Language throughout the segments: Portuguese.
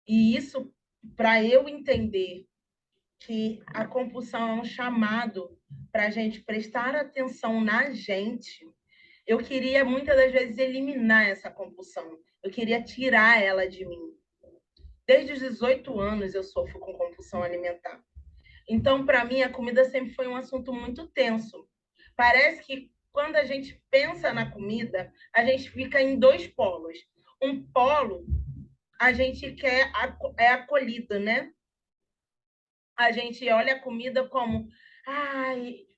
E isso, para eu entender que a compulsão é um chamado para a gente prestar atenção na gente, eu queria muitas das vezes eliminar essa compulsão. Eu queria tirar ela de mim. Desde os 18 anos eu sofro com compulsão alimentar. Então, para mim, a comida sempre foi um assunto muito tenso. Parece que quando a gente pensa na comida, a gente fica em dois polos. Um polo, a gente quer é acolhida, né? A gente olha a comida como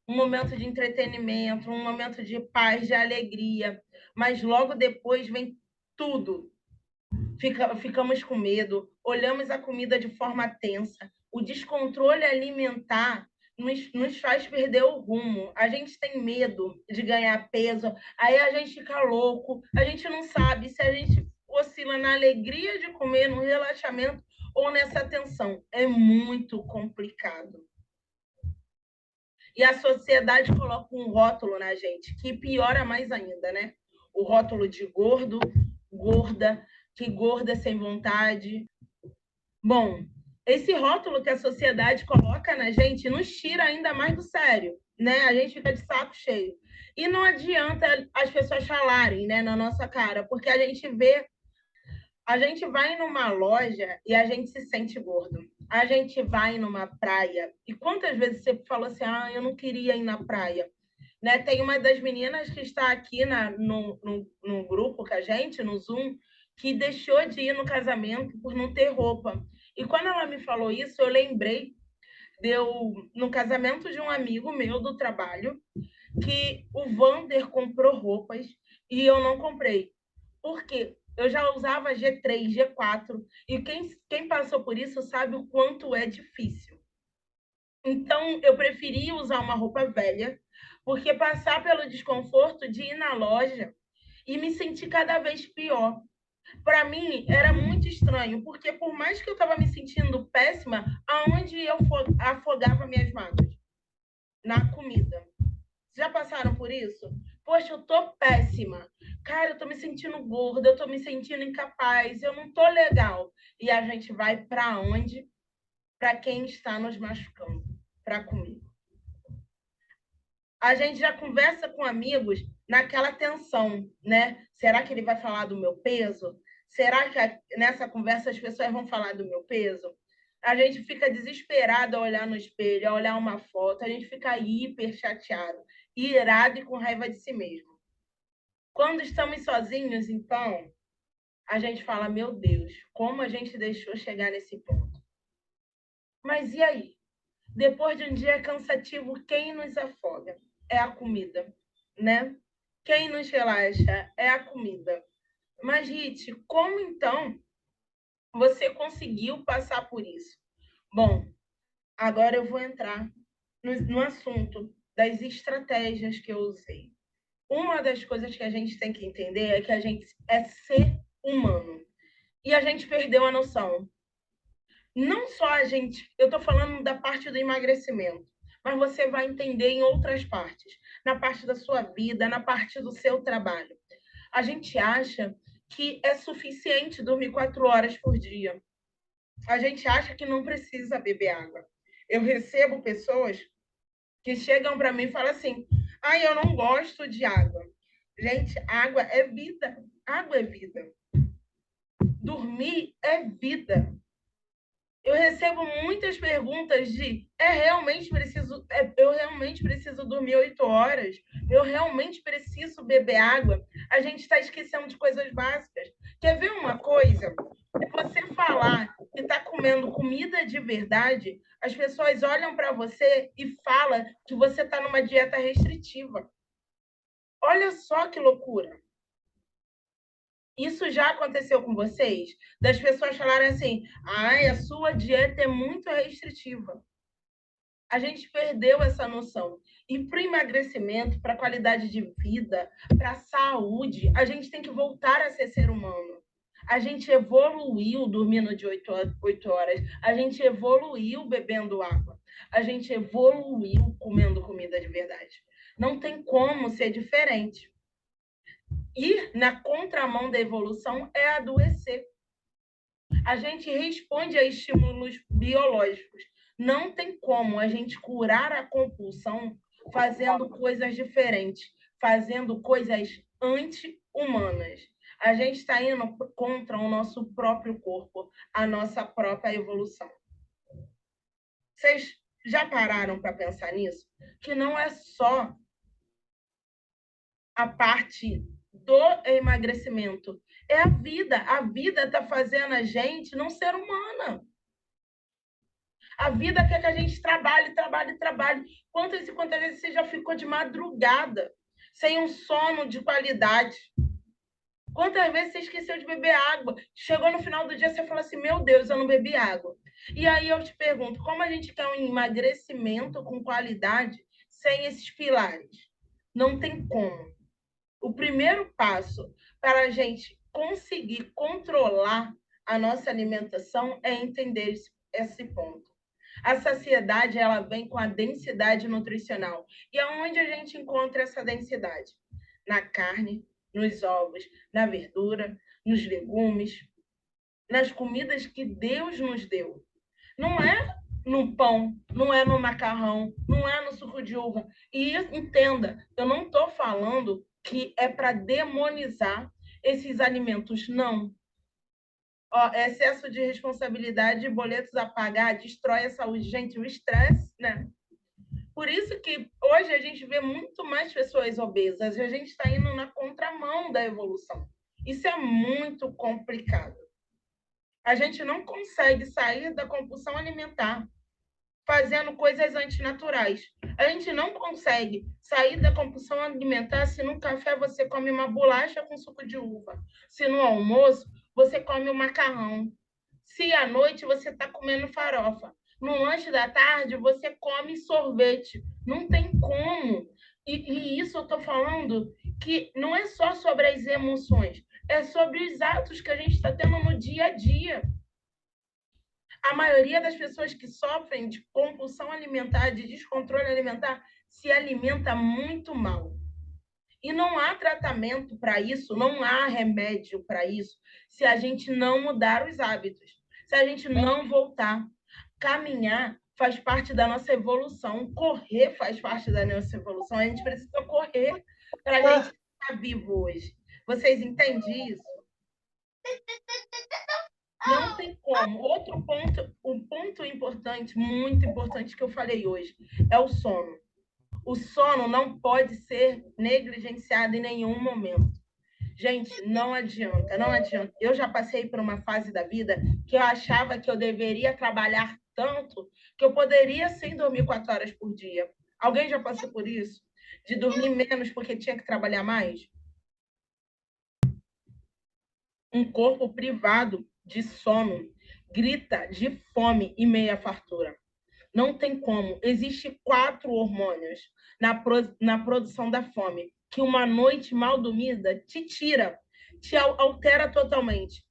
um momento de entretenimento, um momento de paz, de alegria. Mas logo depois vem tudo. Ficamos com medo, olhamos a comida de forma tensa. O descontrole alimentar nos faz perder o rumo. A gente tem medo de ganhar peso, aí a gente fica louco, a gente não sabe se a gente oscila na alegria de comer, no relaxamento ou nessa tensão. É muito complicado. E a sociedade coloca um rótulo na gente, que piora mais ainda, né? O rótulo de gordo, gorda, que gorda é sem vontade. Bom, esse rótulo que a sociedade coloca na gente nos tira ainda mais do sério, né? A gente fica de saco cheio. E não adianta as pessoas falarem, né, na nossa cara, porque a gente vai numa loja e a gente se sente gordo. A gente vai numa praia. E quantas vezes você falou assim: ah, eu não queria ir na praia? Né? Tem uma das meninas que está aqui no grupo com a gente, no Zoom, que deixou de ir no casamento por não ter roupa. E quando ela me falou isso, eu lembrei no casamento de um amigo meu do trabalho, que o Vander comprou roupas e eu não comprei. Por quê? Eu já usava G3, G4, e quem passou por isso sabe o quanto é difícil. Então, eu preferi usar uma roupa velha, porque passar pelo desconforto de ir na loja e me sentir cada vez pior. Para mim, era muito estranho, porque por mais que eu estava me sentindo péssima, aonde eu afogava minhas mágoas? Na comida. Já passaram por isso? Poxa, eu tô péssima. Cara, eu tô me sentindo gorda, eu tô me sentindo incapaz, eu não tô legal. E a gente vai para onde? Para quem está nos machucando, para comer. A gente já conversa com amigos naquela tensão, né? Será que ele vai falar do meu peso? Será que nessa conversa as pessoas vão falar do meu peso? A gente fica desesperado a olhar no espelho, a olhar uma foto, a gente fica hiper chateado, irado e com raiva de si mesmo. Quando estamos sozinhos, então, a gente fala: meu Deus, como a gente deixou chegar nesse ponto. Mas e aí? Depois de um dia cansativo, quem nos afoga? É a comida, né? Quem nos relaxa é a comida. Mas, Rit, como então você conseguiu passar por isso? Bom, agora eu vou entrar no assunto das estratégias que eu usei. Uma das coisas que a gente tem que entender é que a gente é ser humano. E a gente perdeu a noção. Não só a gente, eu estou falando da parte do emagrecimento, mas você vai entender em outras partes, na parte da sua vida, na parte do seu trabalho. A gente acha que é suficiente dormir 4 horas por dia. A gente acha que não precisa beber água. Eu recebo pessoas que chegam para mim e falam assim: ah, eu não gosto de água. Gente, água é vida. Água é vida. Dormir é vida. Eu recebo muitas perguntas de eu realmente preciso dormir 8 horas, eu realmente preciso beber água. A gente está esquecendo de coisas básicas. Quer ver uma coisa? Se você falar que está comendo comida de verdade, as pessoas olham para você e falam que você está numa dieta restritiva. Olha só que loucura. Isso já aconteceu com vocês? Das pessoas falarem assim: ai, a sua dieta é muito restritiva. A gente perdeu essa noção. E para o emagrecimento, para a qualidade de vida, para a saúde, a gente tem que voltar a ser humano. A gente evoluiu dormindo de 8 horas, a gente evoluiu bebendo água, a gente evoluiu comendo comida de verdade. Não tem como ser diferente. E na contramão da evolução é adoecer. A gente responde a estímulos biológicos. Não tem como a gente curar a compulsão fazendo coisas diferentes, fazendo coisas anti-humanas. A gente está indo contra o nosso próprio corpo, a nossa própria evolução. Vocês já pararam para pensar nisso? Que não é só a parte do emagrecimento, é a vida. A vida está fazendo a gente não ser humana. A vida quer que a gente trabalhe, trabalhe, trabalhe. Quantas e quantas vezes você já ficou de madrugada sem um sono de qualidade? Quantas vezes você esqueceu de beber água? Chegou no final do dia, você fala assim, meu Deus, eu não bebi água. E aí eu te pergunto, como a gente quer um emagrecimento com qualidade sem esses pilares? Não tem como. O primeiro passo para a gente conseguir controlar a nossa alimentação é entender esse ponto. A saciedade, ela vem com a densidade nutricional. E aonde a gente encontra essa densidade? Na carne, nos ovos, na verdura, nos legumes, nas comidas que Deus nos deu. Não é no pão, não é no macarrão, não é no suco de uva. E entenda, eu não estou falando que é para demonizar esses alimentos, não. Ó, excesso de responsabilidade, boletos a pagar, destrói a saúde. Gente, o estresse, né? Por isso que hoje a gente vê muito mais pessoas obesas, e a gente está indo na contramão da evolução. Isso é muito complicado. A gente não consegue sair da compulsão alimentar fazendo coisas antinaturais. A gente não consegue sair da compulsão alimentar se no café você come uma bolacha com suco de uva, se no almoço você come um macarrão, se à noite você está comendo farofa, no lanche da tarde você come sorvete. Não tem como. E isso eu estou falando que não é só sobre as emoções, é sobre os atos que a gente está tendo no dia a dia. A maioria das pessoas que sofrem de compulsão alimentar, de descontrole alimentar, se alimenta muito mal. E não há tratamento para isso, não há remédio para isso, se a gente não mudar os hábitos, se a gente não voltar. Caminhar faz parte da nossa evolução, correr faz parte da nossa evolução. A gente precisa correr para a gente estar vivo hoje. Vocês entendem isso? Não tem como. Outro ponto, um ponto importante, muito importante que eu falei hoje, é o sono. O sono não pode ser negligenciado em nenhum momento. Gente, não adianta, não adianta. Eu já passei por uma fase da vida que eu achava que eu deveria trabalhar tanto que eu poderia sim dormir 4 horas por dia. Alguém já passou por isso? De dormir menos porque tinha que trabalhar mais? Um corpo privado de sono grita de fome e meia fartura. Não tem como. Existem 4 hormônios na produção da fome, que uma noite mal dormida te tira, te altera totalmente.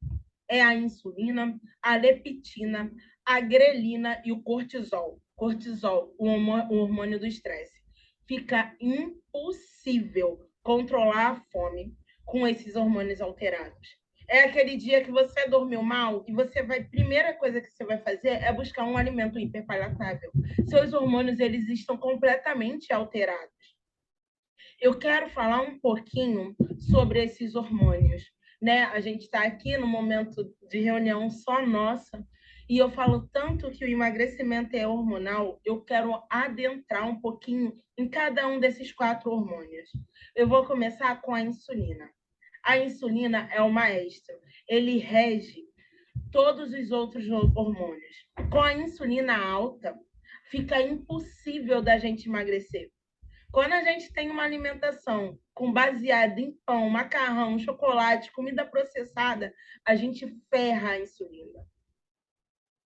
É a insulina, a leptina, a grelina e o cortisol. Cortisol, o hormônio do estresse. Fica impossível controlar a fome com esses hormônios alterados. É aquele dia que você dormiu mal e você vai, primeira coisa que você vai fazer é buscar um alimento hiperpalatável. Seus hormônios eles estão completamente alterados. Eu quero falar um pouquinho sobre esses hormônios, né? A gente está aqui no momento de reunião só nossa e eu falo tanto que o emagrecimento é hormonal, eu quero adentrar um pouquinho em cada um desses 4 hormônios. Eu vou começar com a insulina. A insulina é o maestro, ele rege todos os outros hormônios. Com a insulina alta, fica impossível da gente emagrecer. Quando a gente tem uma alimentação com baseada em pão, macarrão, chocolate, comida processada, a gente ferra a insulina.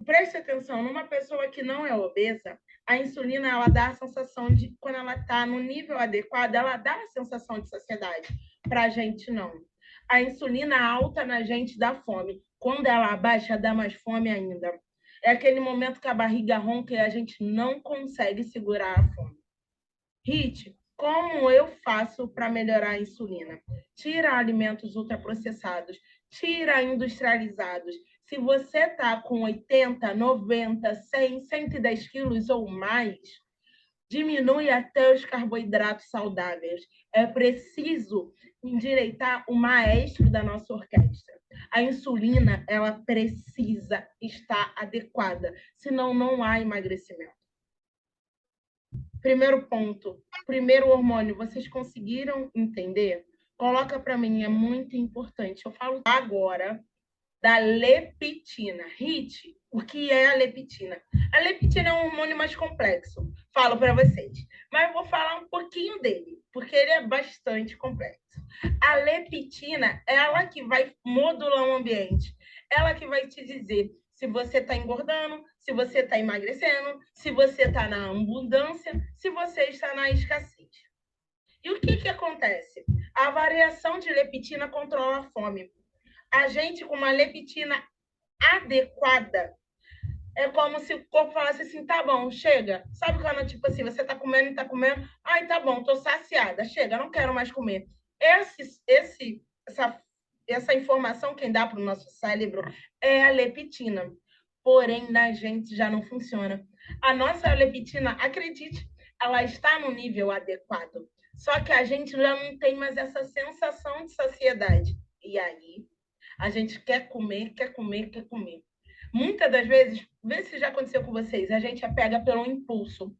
Preste atenção, numa pessoa que não é obesa, a insulina ela dá a sensação de, quando ela está no nível adequado, ela dá a sensação de saciedade. Para a gente, não. A insulina alta na gente dá fome. Quando ela abaixa, dá mais fome ainda. É aquele momento que a barriga ronca e a gente não consegue segurar a fome. Rit, como eu faço para melhorar a insulina? Tira alimentos ultraprocessados, tira industrializados. Se você está com 80, 90, 100, 110 quilos ou mais, diminui até os carboidratos saudáveis. É preciso endireitar o maestro da nossa orquestra. A insulina, ela precisa estar adequada, senão não há emagrecimento. Primeiro ponto, primeiro hormônio, vocês conseguiram entender? Coloca para mim, é muito importante. Eu falo agora da leptina. Rit, o que é a leptina? A leptina é um hormônio mais complexo, falo para vocês. Mas eu vou falar um pouquinho dele, porque ele é bastante complexo. A leptina é ela que vai modular o ambiente. Ela que vai te dizer se você está engordando, se você está emagrecendo, se você está na abundância, se você está na escassez. E o que acontece? A variação de leptina controla a fome. A gente com uma leptina adequada, é como se o corpo falasse assim, tá bom, chega. Sabe quando, tipo assim, você tá comendo e tá comendo, ai, tá bom, tô saciada, chega, não quero mais comer. Essa informação quem dá para o nosso cérebro é a leptina. Porém, na gente já não funciona. A nossa leptina, acredite, ela está no nível adequado. Só que a gente já não tem mais essa sensação de saciedade. E aí, a gente quer comer, quer comer, quer comer. Muitas das vezes, vê se já aconteceu com vocês, a gente pega pelo impulso.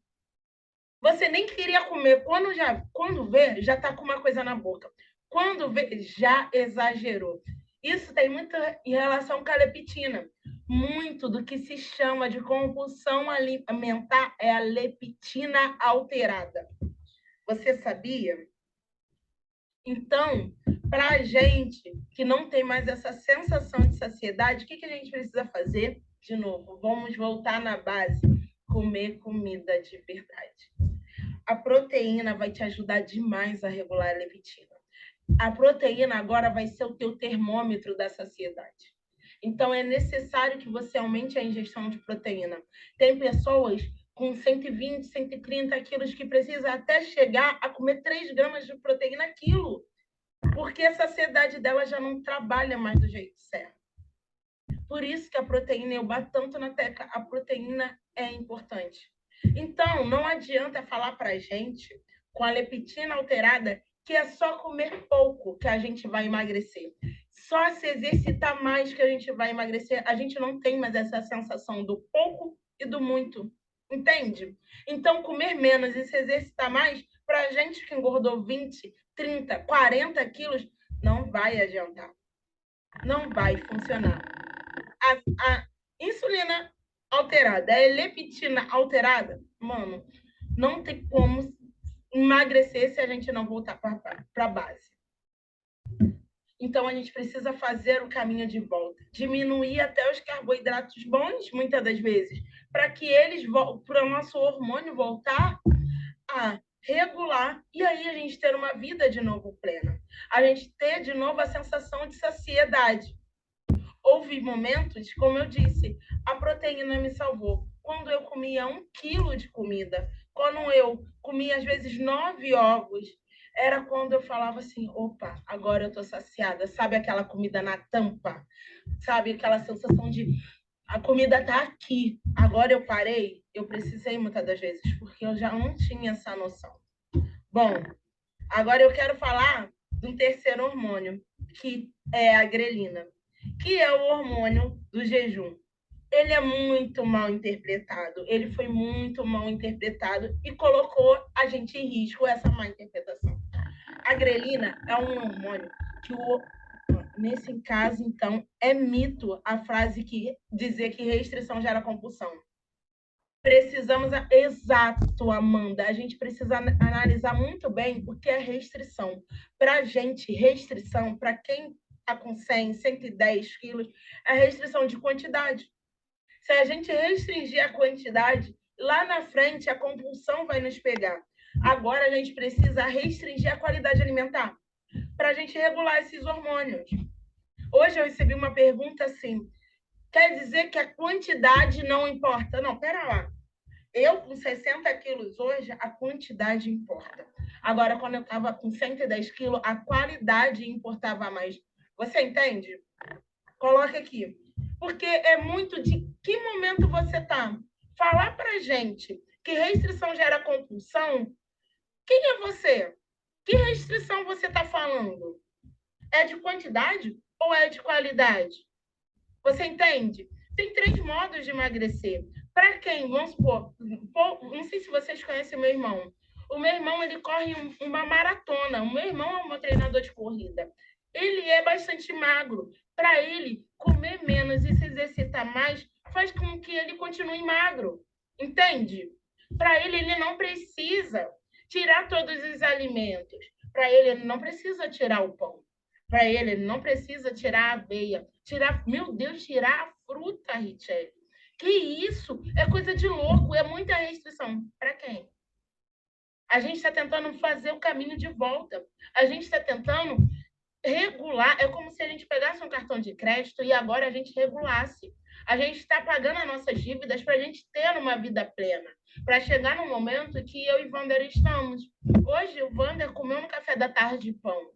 Você nem queria comer, quando vê, já está com uma coisa na boca. Quando vê, já exagerou. Isso tem muito em relação com a leptina. Muito do que se chama de compulsão alimentar é a leptina alterada. Você sabia? Então, para a gente que não tem mais essa sensação de saciedade, o que a gente precisa fazer? De novo, vamos voltar na base, comer comida de verdade. A proteína vai te ajudar demais a regular a leptina. A proteína agora vai ser o teu termômetro da saciedade. Então, é necessário que você aumente a ingestão de proteína. Tem pessoas com 120, 130 quilos que precisa até chegar a comer 3 gramas de proteína quilo, porque a saciedade dela já não trabalha mais do jeito certo. Por isso que a proteína, eu bato tanto na tecla, a proteína é importante. Então, não adianta falar para a gente, com a leptina alterada, que é só comer pouco que a gente vai emagrecer. Só se exercitar mais que a gente vai emagrecer. A gente não tem mais essa sensação do pouco e do muito. Entende? Então, comer menos e se exercitar mais, para a gente que engordou 20, 30, 40 quilos, não vai adiantar. Não vai funcionar. A insulina alterada, a leptina alterada, mano, não tem como emagrecer se a gente não voltar para a base. Então, a gente precisa fazer o caminho de volta, diminuir até os carboidratos bons, muitas das vezes, para que eles, para o nosso hormônio voltar a regular e aí a gente ter uma vida de novo plena. A gente ter de novo a sensação de saciedade. Houve momentos, como eu disse, a proteína me salvou. Quando eu comia 1 quilo de comida, quando eu comia, às vezes, 9 ovos, era quando eu falava assim, opa, agora eu tô saciada. Sabe aquela comida na tampa? Sabe aquela sensação de a comida tá aqui, agora eu parei? Eu precisei muitas das vezes, porque eu já não tinha essa noção. Bom, agora eu quero falar de um terceiro hormônio, que é a grelina, que é o hormônio do jejum. Ele é muito mal interpretado, ele foi muito mal interpretado e colocou a gente em risco essa má interpretação. A grelina é um hormônio que, nesse caso, então, é mito a frase que dizer que restrição gera compulsão. Precisamos, exato, Amanda, a gente precisa analisar muito bem o que é restrição. Para a gente, restrição, para quem está com 100, 110 quilos, é restrição de quantidade. Se a gente restringir a quantidade, lá na frente a compulsão vai nos pegar. Agora a gente precisa restringir a qualidade alimentar para a gente regular esses hormônios. Hoje eu recebi uma pergunta assim, quer dizer que a quantidade não importa? Não, pera lá. Eu, com 60 quilos hoje, a quantidade importa. Agora, quando eu estava com 110 quilos, a qualidade importava mais. Você entende? Coloca aqui. Porque é muito de que momento você está. Falar para gente que restrição gera compulsão, quem é você? Que restrição você está falando? É de quantidade ou é de qualidade? Você entende? Tem 3 modos de emagrecer. Para quem? Vamos supor, não sei se vocês conhecem o meu irmão. O meu irmão, ele corre uma maratona. O meu irmão é um treinador de corrida. Ele é bastante magro. Para ele, comer menos e se exercitar mais faz com que ele continue magro. Entende? Para ele, ele não precisa tirar todos os alimentos. Para ele não precisa tirar o pão. Para ele não precisa tirar a aveia. Meu Deus, tirar a fruta, Richelle. Que isso? É coisa de louco, é muita restrição. Para quem? A gente está tentando fazer o caminho de volta. A gente está tentando regular. É como se a gente pegasse um cartão de crédito e agora a gente regulasse. A gente está pagando as nossas dívidas para a gente ter uma vida plena. Para chegar no momento que eu e o Wander estamos. Hoje o Wander comeu no café da tarde pão.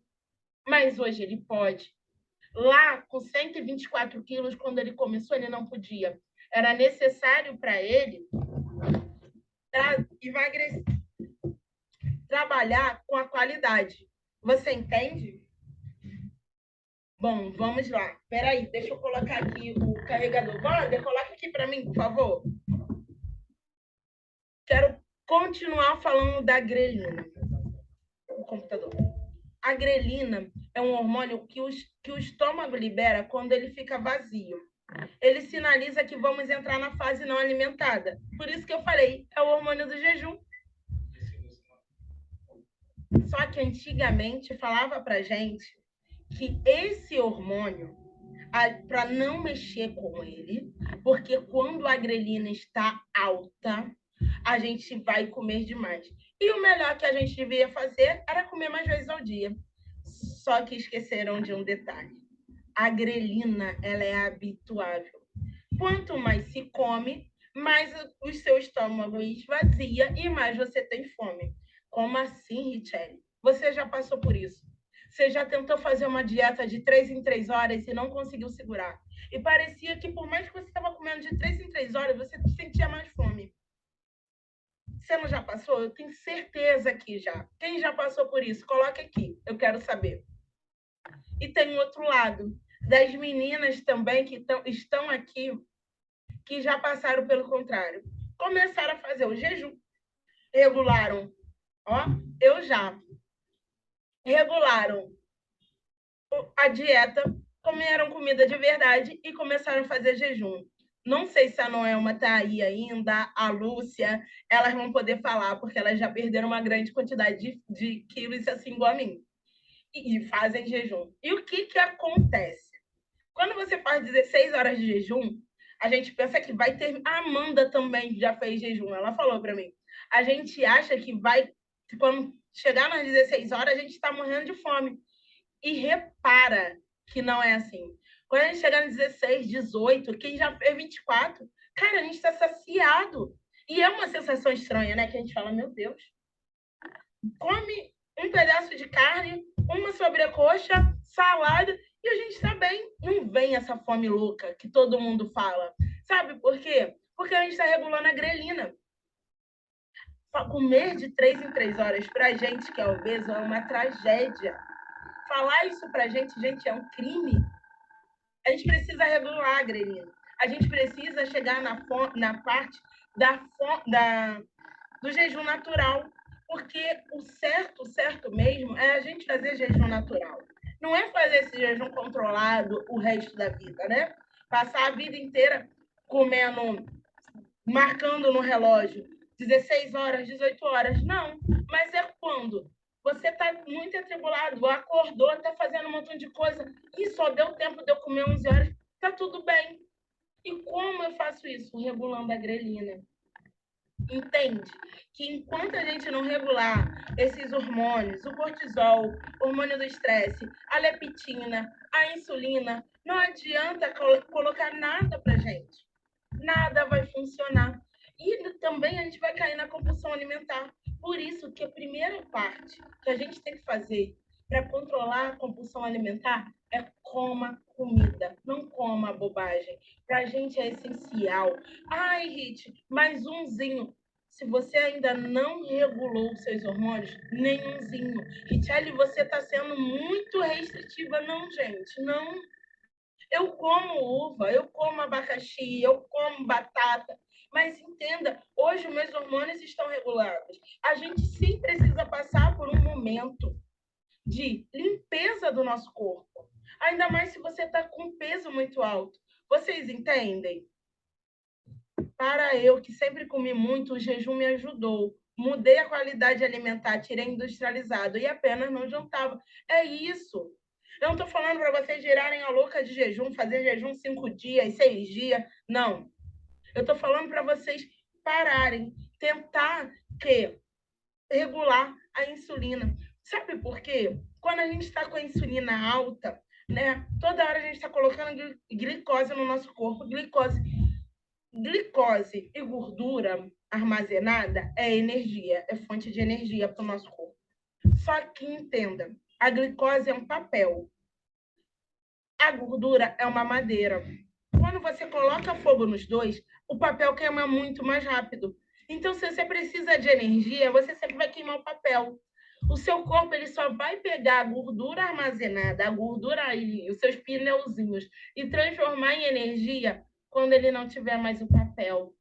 Mas hoje ele pode. Lá, com 124 quilos, quando ele começou, ele não podia. Era necessário para ele emagrecer, trabalhar com a qualidade. Você entende? Bom, vamos lá. Espera aí, deixa eu colocar aqui o carregador. Wander, coloca aqui para mim, por favor. Quero continuar falando da grelina. O computador. A grelina é um hormônio que o estômago libera quando ele fica vazio. Ele sinaliza que vamos entrar na fase não alimentada. Por isso que eu falei, é o hormônio do jejum. Só que antigamente falava pra gente que esse hormônio, para não mexer com ele, porque quando a grelina está alta, a gente vai comer demais. E o melhor que a gente devia fazer era comer mais vezes ao dia. Só que esqueceram de um detalhe. A grelina, ela é habituável. Quanto mais se come, mais o seu estômago esvazia e mais você tem fome. Como assim, Richelle? Você já passou por isso? Você já tentou fazer uma dieta de 3 em 3 horas e não conseguiu segurar? E parecia que por mais que você estava comendo de 3 em 3 horas, você sentia mais fome. Você não já passou? Eu tenho certeza que já. Quem já passou por isso? Coloque aqui, eu quero saber. E tem outro lado, das meninas também que estão aqui, que já passaram pelo contrário. Começaram a fazer o jejum, regularam, ó, eu já, regularam a dieta, comeram comida de verdade e começaram a fazer jejum. Não sei se a Noelma está aí ainda, a Lúcia, elas vão poder falar, porque elas já perderam uma grande quantidade de quilos, assim, igual a mim. E fazem jejum. E o que acontece? Quando você faz 16 horas de jejum, a gente pensa que vai ter. A Amanda também já fez jejum, ela falou para mim. A gente acha que vai. Quando chegar nas 16 horas, a gente está morrendo de fome. E repara que não é assim. Quando a gente chegar nas 16, 18, quem já fez 24, cara, a gente está saciado. E é uma sensação estranha, né? Que a gente fala, meu Deus, come um pedaço de carne, uma sobrecoxa, salada, e a gente está bem. Não vem essa fome louca que todo mundo fala. Sabe por quê? Porque a gente está regulando a grelina. Comer de 3 em 3 horas para a gente que é obeso é uma tragédia. Falar isso para a gente, é um crime. A gente precisa regular a grelina. A gente precisa chegar na parte do jejum natural. Porque o certo mesmo, é a gente fazer jejum natural. Não é fazer esse jejum controlado o resto da vida, né? Passar a vida inteira comendo, marcando no relógio 16 horas, 18 horas. Não, mas é quando você está muito atribulado, acordou, está fazendo um montão de coisa e só deu tempo de eu comer 11 horas, está tudo bem. E como eu faço isso? Regulando a grelina. Entende que enquanto a gente não regular esses hormônios, o cortisol, o hormônio do estresse, a leptina, a insulina, não adianta colocar nada para gente. Nada vai funcionar. E também a gente vai cair na compulsão alimentar. Por isso que a primeira parte que a gente tem que fazer para controlar a compulsão alimentar é coma comida, não coma bobagem. Para a gente é essencial. Ai, Rit, mais umzinho. Se você ainda não regulou os seus hormônios, nenhumzinho. Richelle, você está sendo muito restritiva. Não, gente, não. Eu como uva, eu como abacaxi, eu como batata. Mas entenda, hoje os meus hormônios estão regulados. A gente sim precisa passar por um momento de limpeza do nosso corpo. Ainda mais se você está com um peso muito alto. Vocês entendem? Para eu, que sempre comi muito, o jejum me ajudou. Mudei a qualidade alimentar, tirei industrializado e apenas não jantava. É isso. Eu não estou falando para vocês girarem a louca de jejum, fazer jejum 5 dias, 6 dias. Não. Eu estou falando para vocês pararem, tentar regular a insulina. Sabe por quê? Quando a gente está com a insulina alta, né? Toda hora a gente está colocando glicose no nosso corpo. Glicose e gordura armazenada é energia, é fonte de energia para o nosso corpo. Só que entenda, a glicose é um papel, a gordura é uma madeira. Quando você coloca fogo nos dois, o papel queima muito mais rápido. Então, se você precisa de energia, você sempre vai queimar o papel. O seu corpo ele só vai pegar a gordura armazenada, a gordura aí, os seus pneuzinhos, e transformar em energia quando ele não tiver mais o papel.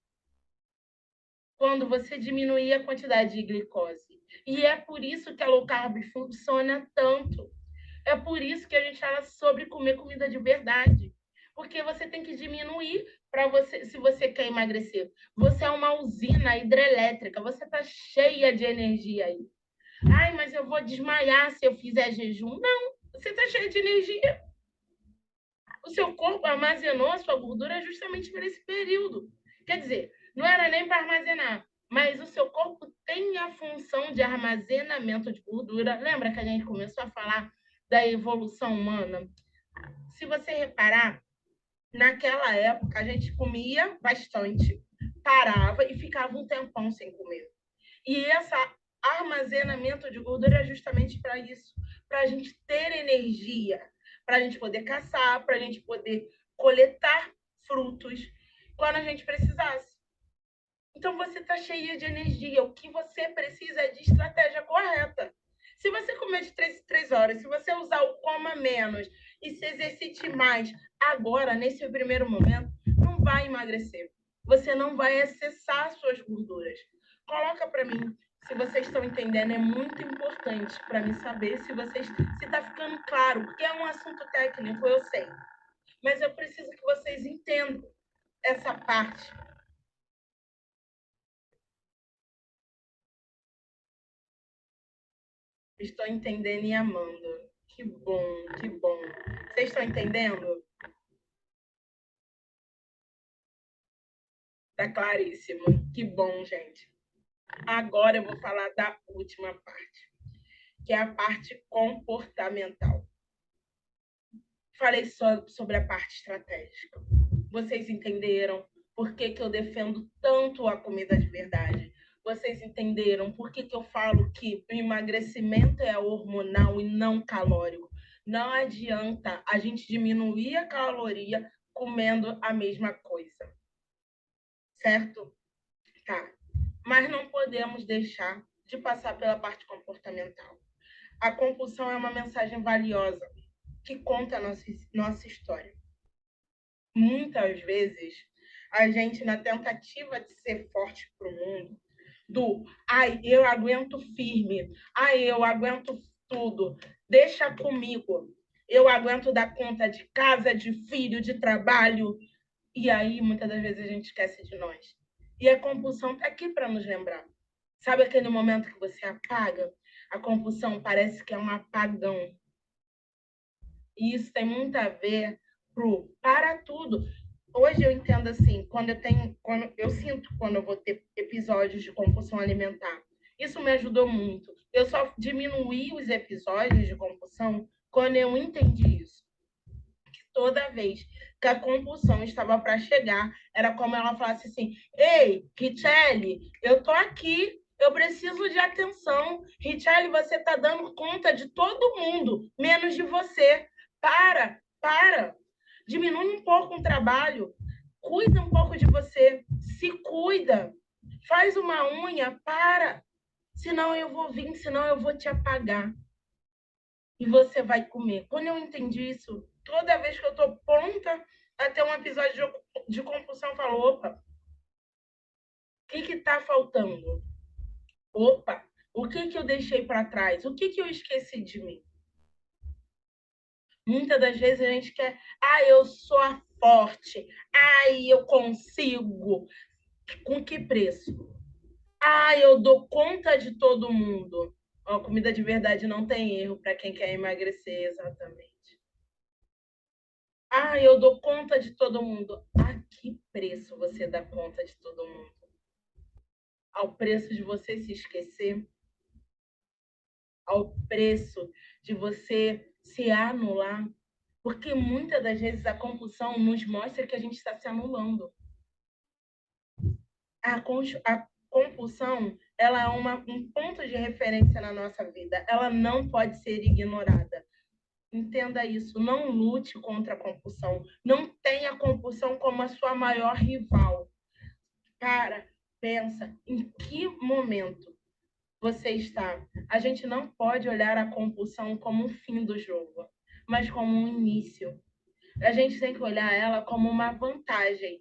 Quando você diminuir a quantidade de glicose. E é por isso que a low carb funciona tanto. É por isso que a gente fala sobre comer comida de verdade. Porque você tem que diminuir para você, se você quer emagrecer. Você é uma usina hidrelétrica, você está cheia de energia aí. Ai, mas eu vou desmaiar se eu fizer jejum. Não, você está cheia de energia. O seu corpo armazenou a sua gordura justamente nesse período. Quer dizer, não era nem para armazenar, mas o seu corpo tem a função de armazenamento de gordura. Lembra que a gente começou a falar da evolução humana? Se você reparar, naquela época a gente comia bastante, parava e ficava um tempão sem comer. E esse armazenamento de gordura é justamente para isso, para a gente ter energia, para a gente poder caçar, para a gente poder coletar frutos quando a gente precisasse. Então você está cheia de energia. O que você precisa é de estratégia correta. Se você comer de 3 em 3 horas, se você usar o coma menos e se exercite mais agora, nesse primeiro momento, não vai emagrecer. Você não vai acessar suas gorduras. Coloca para mim se vocês estão entendendo, é muito importante para mim saber se está ficando claro, porque é um assunto técnico, eu sei. Mas eu preciso que vocês entendam essa parte. Estou entendendo e amando. Que bom, que bom. Vocês estão entendendo? Tá claríssimo. Que bom, gente. Agora eu vou falar da última parte, que é a parte comportamental. Falei sobre a parte estratégica. Vocês entenderam por que eu defendo tanto a comida de verdade? Vocês entenderam por que eu falo que o emagrecimento é hormonal e não calórico? Não adianta a gente diminuir a caloria comendo a mesma coisa. Certo? Tá. Mas não podemos deixar de passar pela parte comportamental. A compulsão é uma mensagem valiosa que conta a nossa história. Muitas vezes, a gente, na tentativa de ser forte para o mundo, ai, eu aguento firme, ai, eu aguento tudo, deixa comigo, eu aguento dar conta de casa, de filho, de trabalho, e aí, muitas das vezes, a gente esquece de nós. E a compulsão está aqui para nos lembrar. Sabe aquele momento que você apaga? A compulsão parece que é um apagão. E isso tem muito a ver para tudo. Hoje eu entendo assim, quando eu sinto quando eu vou ter episódios de compulsão alimentar. Isso me ajudou muito. Eu só diminuí os episódios de compulsão quando eu entendi isso. Que toda vez que a compulsão estava para chegar, era como ela falasse assim: ei, Richelle, eu tô aqui, eu preciso de atenção. Richelle, você está dando conta de todo mundo, menos de você. Para, Para. Diminui um pouco o trabalho. Cuida um pouco de você. Se cuida. Faz uma unha. Para. Senão eu vou vir, senão eu vou te apagar. E você vai comer. Quando eu entendi isso, toda vez que eu estou pronta a ter um episódio de compulsão, eu falo, opa, o que está faltando? Opa, o que eu deixei para trás? O que eu esqueci de mim? Muitas das vezes a gente quer, eu sou a forte, eu consigo. Com que preço? Eu dou conta de todo mundo. Ó, comida de verdade não tem erro para quem quer emagrecer, exatamente. Eu dou conta de todo mundo. A que preço você dá conta de todo mundo? Ao preço de você se esquecer? Ao preço de você se anular? Porque muitas das vezes a compulsão nos mostra que a gente está se anulando. A compulsão, ela é um ponto de referência na nossa vida. Ela não pode ser ignorada. Entenda isso. Não lute contra a compulsão. Não tenha a compulsão como a sua maior rival. Cara, pensa em que momento você está. A gente não pode olhar a compulsão como um fim do jogo, mas como um início. A gente tem que olhar ela como uma vantagem,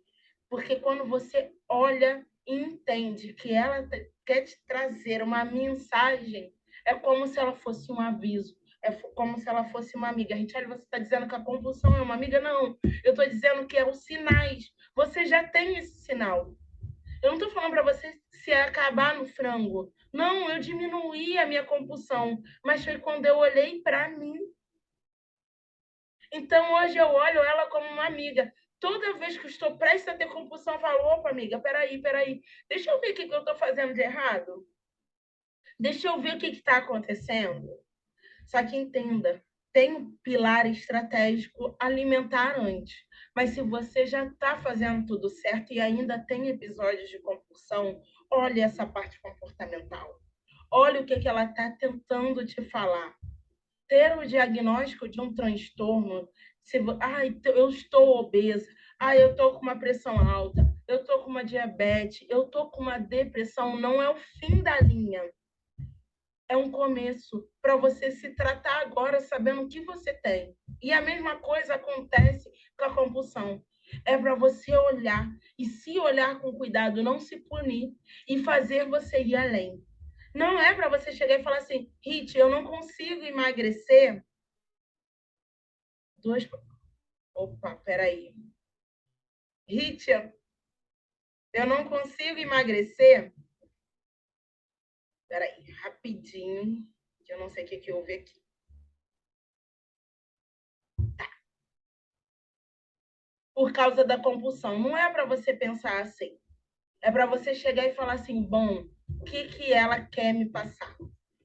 porque quando você olha e entende que ela quer te trazer uma mensagem, é como se ela fosse um aviso, é como se ela fosse uma amiga. A gente olha, você está dizendo que a compulsão é uma amiga? Não, eu estou dizendo que é os sinais. Você já tem esse sinal. Eu não estou falando para você se acabar no frango. Não, eu diminuí a minha compulsão, mas foi quando eu olhei para mim. Então, hoje eu olho ela como uma amiga. Toda vez que eu estou prestes a ter compulsão, eu falo, opa, amiga, peraí. Deixa eu ver o que eu estou fazendo de errado. Deixa eu ver o que está acontecendo. Só que entenda, tem um pilar estratégico alimentar antes. Mas se você já está fazendo tudo certo e ainda tem episódios de compulsão, olhe essa parte comportamental. Olhe o que ela está tentando te falar. Ter o diagnóstico de um transtorno, eu estou obesa, eu estou com uma pressão alta, eu estou com uma diabetes, eu estou com uma depressão, não é o fim da linha. É um começo para você se tratar agora sabendo o que você tem. E a mesma coisa acontece com a compulsão. É para você olhar e se olhar com cuidado, não se punir e fazer você ir além. Não é para você chegar e falar assim, Rit, eu não consigo emagrecer. Opa, peraí. Rit, eu não consigo emagrecer. Peraí, rapidinho, que eu não sei o que houve aqui. Por causa da compulsão. Não é para você pensar assim. É para você chegar e falar assim, bom, o que ela quer me passar?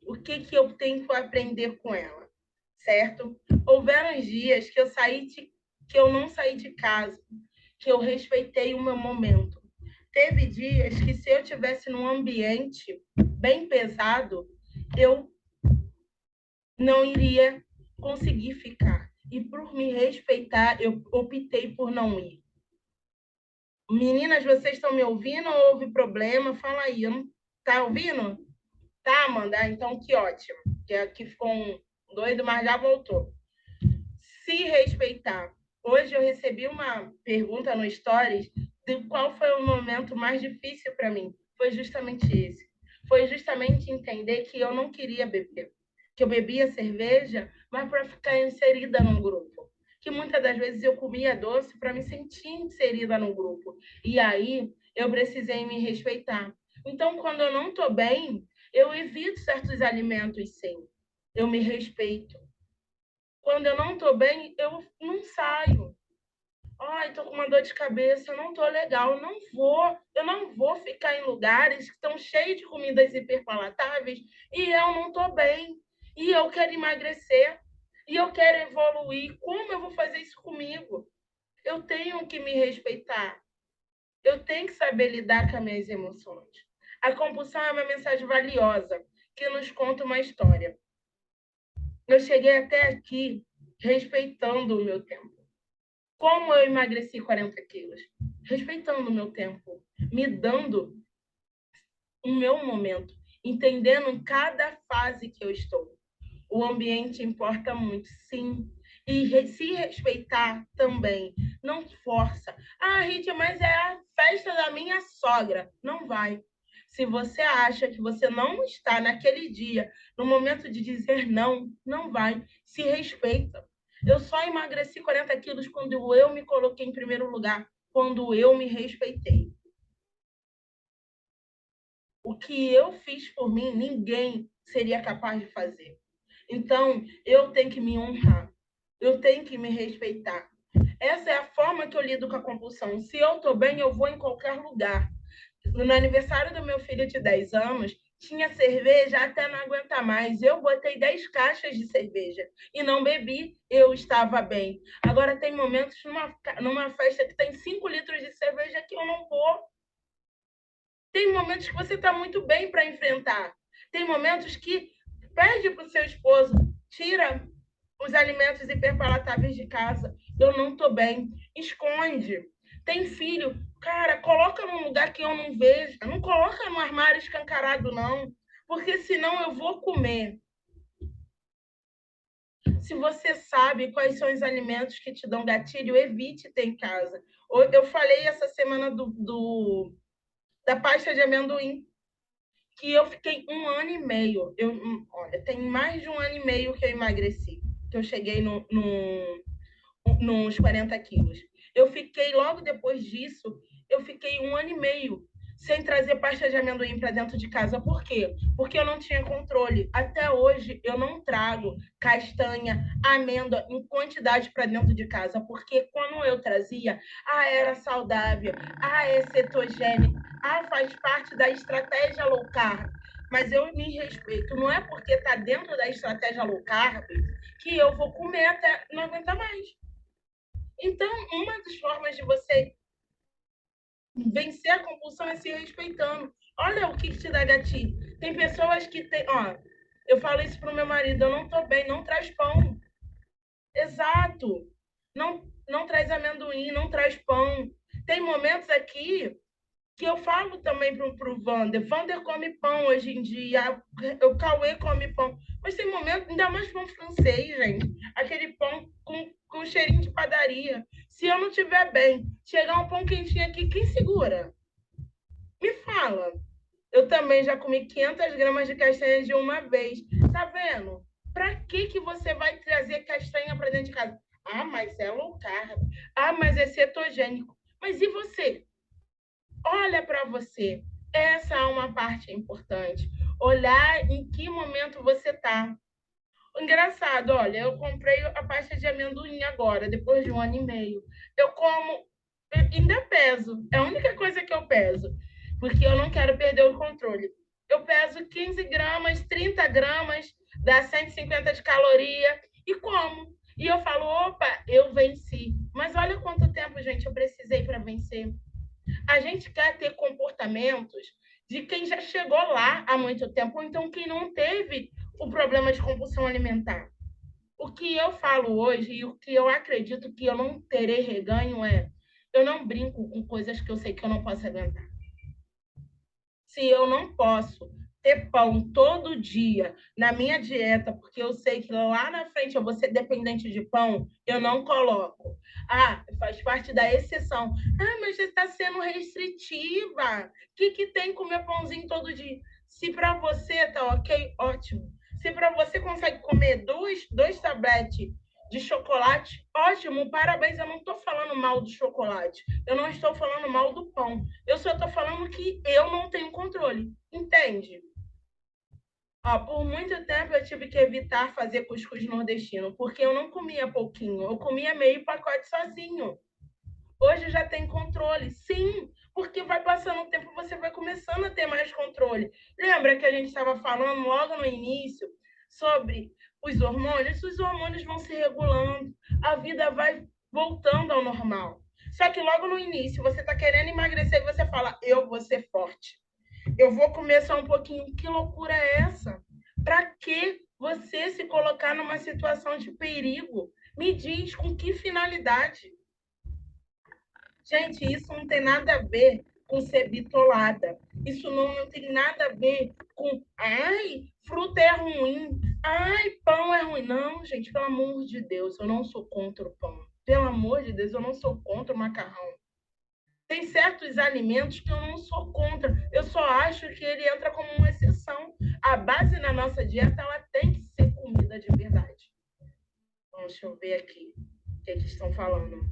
O que eu tenho que aprender com ela? Certo? Houveram dias que eu não saí de casa, que eu respeitei o meu momento. Teve dias que se eu tivesse num ambiente bem pesado, eu não iria conseguir ficar. E por me respeitar, eu optei por não ir. Meninas, vocês estão me ouvindo ou houve problema? Fala aí. Tá ouvindo? Tá, Amanda? Então, que ótimo. Que aqui ficou um doido, mas já voltou. Se respeitar. Hoje eu recebi uma pergunta no Stories de qual foi o momento mais difícil para mim. Foi justamente esse. Foi justamente entender que eu não queria beber. Que eu bebia cerveja, mas para ficar inserida num grupo. Que muitas das vezes eu comia doce para me sentir inserida num grupo. E aí eu precisei me respeitar. Então, quando eu não estou bem, eu evito certos alimentos, sim. Eu me respeito. Quando eu não estou bem, eu não saio. Estou com uma dor de cabeça, eu não estou legal, eu não vou ficar em lugares que estão cheios de comidas hiperpalatáveis e eu não estou bem. E eu quero emagrecer, e eu quero evoluir. Como eu vou fazer isso comigo? Eu tenho que me respeitar. Eu tenho que saber lidar com as minhas emoções. A compulsão é uma mensagem valiosa que nos conta uma história. Eu cheguei até aqui respeitando o meu tempo. Como eu emagreci 40 quilos? Respeitando o meu tempo, me dando o meu momento, entendendo cada fase que eu estou. O ambiente importa muito, sim. E se respeitar também. Não força. Ah, Rit, mas é a festa da minha sogra. Não vai. Se você acha que você não está naquele dia, no momento de dizer não, não vai. Se respeita. Eu só emagreci 40 quilos quando eu me coloquei em primeiro lugar, quando eu me respeitei. O que eu fiz por mim, ninguém seria capaz de fazer. Então, eu tenho que me honrar, eu tenho que me respeitar. Essa é a forma que eu lido com a compulsão. Se eu estou bem, eu vou em qualquer lugar. No aniversário do meu filho de 10 anos, tinha cerveja até não aguentar mais. Eu botei 10 caixas de cerveja e não bebi, eu estava bem. Agora, tem momentos numa festa que tem 5 litros de cerveja que eu não vou. Tem momentos que você está muito bem para enfrentar. Tem momentos que pede para o seu esposo, tira os alimentos hiperpalatáveis de casa. Eu não estou bem. Esconde. Tem filho, cara, coloca num lugar que eu não veja. Não coloca no armário escancarado, não. Porque senão eu vou comer. Se você sabe quais são os alimentos que te dão gatilho, evite ter em casa. Eu falei essa semana da pasta de amendoim, que eu fiquei 1 ano e meio. Olha, tem mais de 1 ano e meio que eu emagreci, que eu cheguei nos 40 quilos. Eu fiquei, logo depois disso, eu fiquei 1 ano e meio sem trazer pasta de amendoim para dentro de casa. Por quê? Porque eu não tinha controle. Até hoje, eu não trago castanha, amêndoa em quantidade para dentro de casa, porque quando eu trazia, era saudável, é cetogênico, faz parte da estratégia low carb. Mas eu me respeito. Não é porque está dentro da estratégia low carb que eu vou comer até não aguentar mais. Então, uma das formas de você vencer a compulsão é se respeitando. Olha o que te dá gatilho. Tem pessoas que tem, eu falo isso pro meu marido, eu não tô bem, não traz pão. Exato. Não traz amendoim, não traz pão. Tem momentos aqui que eu falo também pro Vander. Vander come pão hoje em dia, o Cauê come pão. Mas tem momentos, ainda mais pão francês, gente. Aquele pão com cheirinho de padaria. Se eu não estiver bem, chegar um pão quentinho aqui, quem segura? Me fala. Eu também já comi 500 gramas de castanha de uma vez. Tá vendo? Para que você vai trazer castanha para dentro de casa? Mas é low carb. Mas é cetogênico. Mas e você? Olha para você. Essa é uma parte importante. Olhar em que momento você está. Engraçado, olha, eu comprei a pasta de amendoim agora, depois de 1 ano e meio. Eu como, ainda peso. É a única coisa que eu peso, porque eu não quero perder o controle. Eu peso 15 gramas, 30 gramas, dá 150 de caloria e como. E eu falo, opa, eu venci. Mas olha quanto tempo, gente, eu precisei para vencer. A gente quer ter comportamentos de quem já chegou lá há muito tempo, ou então quem não teve o problema de compulsão alimentar. O que eu falo hoje e o que eu acredito que eu não terei reganho é: eu não brinco com coisas que eu sei que eu não posso aguentar. Se eu não posso ter pão todo dia na minha dieta, porque eu sei que lá na frente eu vou ser dependente de pão, eu não coloco. Faz parte da exceção. Mas você está sendo restritiva. O que tem comer pãozinho todo dia? Se para você tá ok, ótimo. Se para você consegue comer dois tabletes de chocolate, ótimo, parabéns. Eu não estou falando mal do chocolate. Eu não estou falando mal do pão. Eu só estou falando que eu não tenho controle. Entende? Por muito tempo eu tive que evitar fazer cuscuz nordestino, porque eu não comia pouquinho, eu comia meio pacote sozinho. Hoje já tem controle, sim, porque vai passando o tempo, você vai começando a ter mais controle. Lembra que a gente estava falando logo no início sobre os hormônios? Os hormônios vão se regulando, a vida vai voltando ao normal. Só que logo no início, você está querendo emagrecer e você fala, eu vou ser forte. Eu vou comer só um pouquinho. Que loucura é essa? Para que você se colocar numa situação de perigo? Me diz com que finalidade. Gente, isso não tem nada a ver com ser bitolada. Isso não tem nada a ver com, ai, fruta é ruim, ai, pão é ruim. Não, gente, pelo amor de Deus, eu não sou contra o pão. Pelo amor de Deus, eu não sou contra o macarrão. Tem certos alimentos que eu não sou contra. Eu só acho que ele entra como uma exceção. A base na nossa dieta, ela tem que ser comida de verdade. Bom, deixa eu ver aqui o que eles estão falando.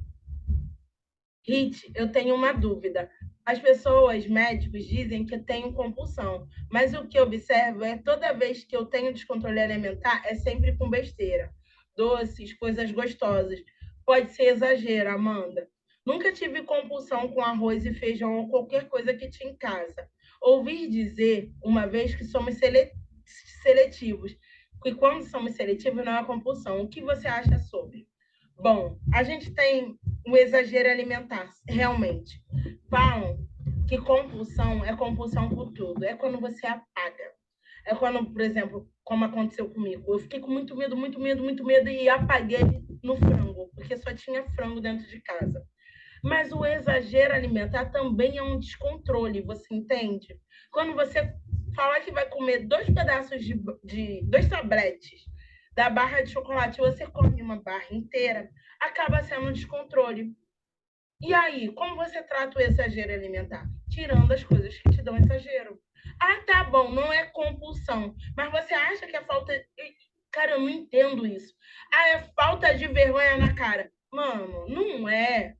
Hit, eu tenho uma dúvida. As pessoas, médicos, dizem que eu tenho compulsão, mas o que eu observo é toda vez que eu tenho descontrole alimentar, é sempre com besteira. Doces, coisas gostosas. Pode ser exagero, Amanda. Nunca tive compulsão com arroz e feijão ou qualquer coisa que tinha em casa. Ouvi dizer uma vez que somos seletivos, que quando somos seletivos não é compulsão. O que você acha sobre? Bom, a gente tem o exagero alimentar, realmente. Falam que compulsão é compulsão por tudo. É quando você apaga. É quando, por exemplo, como aconteceu comigo, eu fiquei com muito medo, muito medo, muito medo e apaguei no frango, porque só tinha frango dentro de casa. Mas o exagero alimentar também é um descontrole, você entende? Quando você falar que vai comer 2 pedaços de 2 tabletes da barra de chocolate, você come uma barra inteira, acaba sendo um descontrole. E aí, como você trata o exagero alimentar? Tirando as coisas que te dão exagero. Ah, tá bom, não é compulsão. Mas você acha que é falta. Cara, eu não entendo isso. Ah, é falta de vergonha na cara. Mano, não é.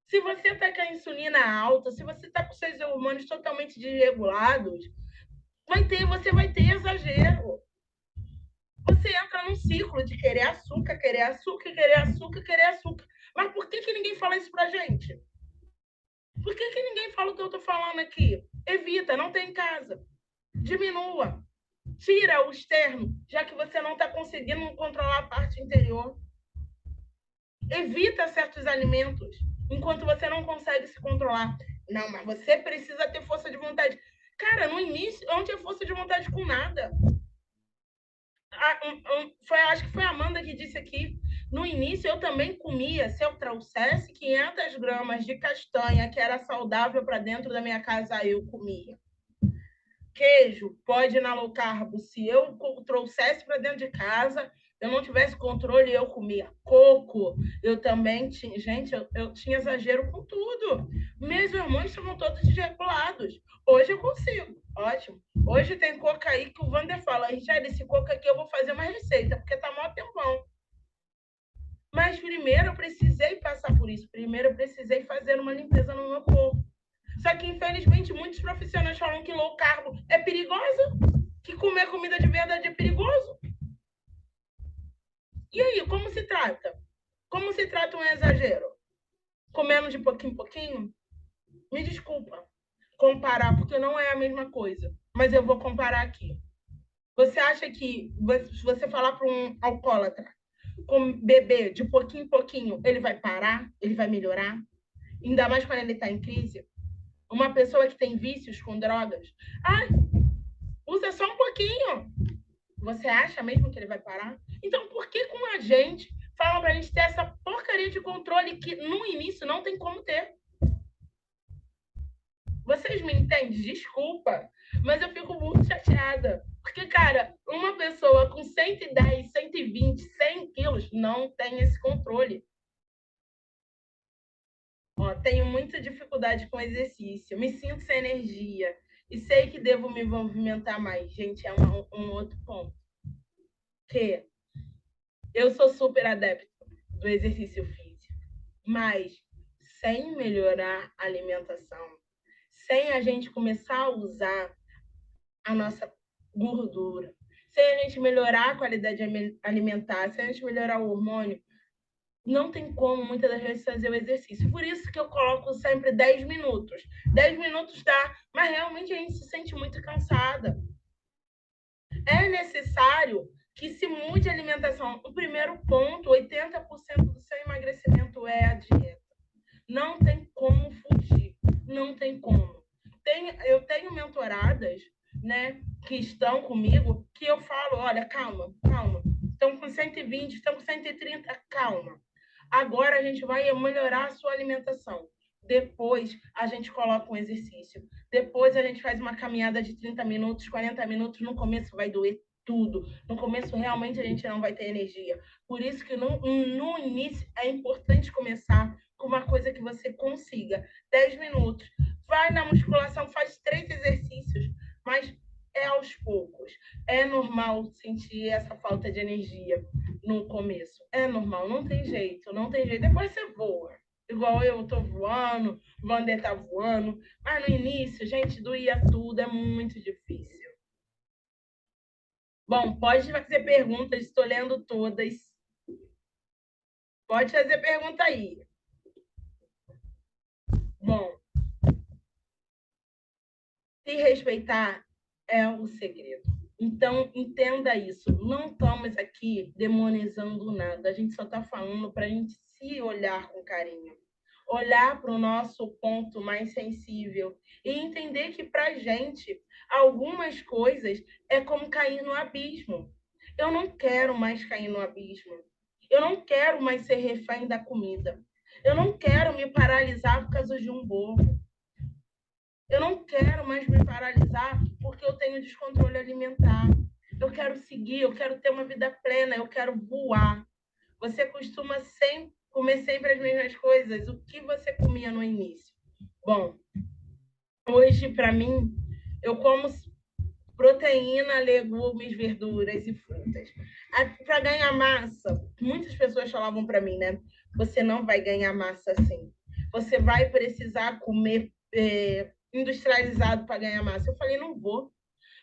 Se você está com a insulina alta, se você está com seus hormônios totalmente desregulados, você vai ter exagero. Você entra num ciclo de querer açúcar, querer açúcar, querer açúcar, querer açúcar. Mas por que ninguém fala isso pra gente? Por que ninguém fala o que eu tô falando aqui? Evita, não tem em casa. Diminua. Tira o externo, já que você não está conseguindo controlar a parte interior. Evita certos alimentos enquanto você não consegue se controlar. Não, mas você precisa ter força de vontade. Cara, no início, eu não tinha força de vontade com nada. Acho que foi a Amanda que disse aqui. No início, eu também comia. Se eu trouxesse 500 gramas de castanha, que era saudável para dentro da minha casa, eu comia. Queijo pode ir na low carb. Se eu trouxesse para dentro de casa, eu não tivesse controle, eu comia coco. Eu também tinha. Gente, eu tinha exagero com tudo. Meus irmãos estavam todos desregulados. Hoje eu consigo. Ótimo. Hoje tem coco aí que o Wander fala: Richard, esse coco aqui eu vou fazer uma receita, porque tá mó tempão. Mas primeiro eu precisei passar por isso. Primeiro eu precisei fazer uma limpeza no meu corpo. Só que, infelizmente, muitos profissionais falam que low carb é perigoso, que comer comida de verdade é perigoso. E aí, como se trata? Como se trata um exagero? Comendo de pouquinho em pouquinho? Me desculpa comparar, porque não é a mesma coisa. Mas eu vou comparar aqui. Você acha que, se você falar para um alcoólatra, beber de pouquinho em pouquinho, ele vai parar? Ele vai melhorar? Ainda mais quando ele está em crise? Uma pessoa que tem vícios com drogas, ah, usa só um pouquinho. Você acha mesmo que ele vai parar? Então, por que com a gente falam pra gente ter essa porcaria de controle que no início não tem como ter? Vocês me entendem? Desculpa, mas eu fico muito chateada. Porque, cara, uma pessoa com 110, 120, 100 quilos não tem esse controle. Ó, tenho muita dificuldade com exercício, me sinto sem energia e sei que devo me movimentar mais. Gente, é um outro ponto. Que eu sou super adepto do exercício físico, mas sem melhorar a alimentação, sem a gente começar a usar a nossa gordura, sem a gente melhorar a qualidade alimentar, sem a gente melhorar o hormônio, não tem como muitas das vezes fazer o exercício. Por isso que eu coloco sempre 10 minutos. 10 minutos dá, mas realmente a gente se sente muito cansada. É necessário que se mude a alimentação. O primeiro ponto, 80% do seu emagrecimento é a dieta. Não tem como fugir, não tem como. Eu tenho mentoradas, né, que estão comigo, que eu falo, olha, calma, calma. estão com 120, estão com 130, calma. Agora a gente vai melhorar a sua alimentação. Depois a gente coloca um exercício. Depois a gente faz uma caminhada de 30 minutos, 40 minutos. No começo vai doer tudo. No começo realmente a gente não vai ter energia. Por isso que no início é importante começar com uma coisa que você consiga. 10 minutos. Vai na musculação, faz 3 exercícios, mas é aos poucos. É normal sentir essa falta de energia no começo. É normal, não tem jeito, não tem jeito. Depois você voa. Igual eu tô voando, o Vander tá voando. Mas no início, gente, doía tudo, é muito difícil. Bom, pode fazer perguntas, estou lendo todas. Pode fazer pergunta aí. Bom, se respeitar é o segredo. Então, entenda isso. Não estamos aqui demonizando nada. A gente só está falando para a gente se olhar com carinho. Olhar para o nosso ponto mais sensível e entender que, para a gente, algumas coisas é como cair no abismo. Eu não quero mais cair no abismo. Eu não quero mais ser refém da comida. Eu não quero me paralisar por causa de um bolo. Eu não quero mais me paralisar porque eu tenho descontrole alimentar. Eu quero seguir, eu quero ter uma vida plena, eu quero voar. Você costuma comer sempre as mesmas coisas. O que você comia no início? Bom, hoje, para mim, eu como proteína, legumes, verduras e frutas. Para ganhar massa, muitas pessoas falavam para mim, né? Você não vai ganhar massa assim. Você vai precisar comer industrializado para ganhar massa. Eu falei, não vou.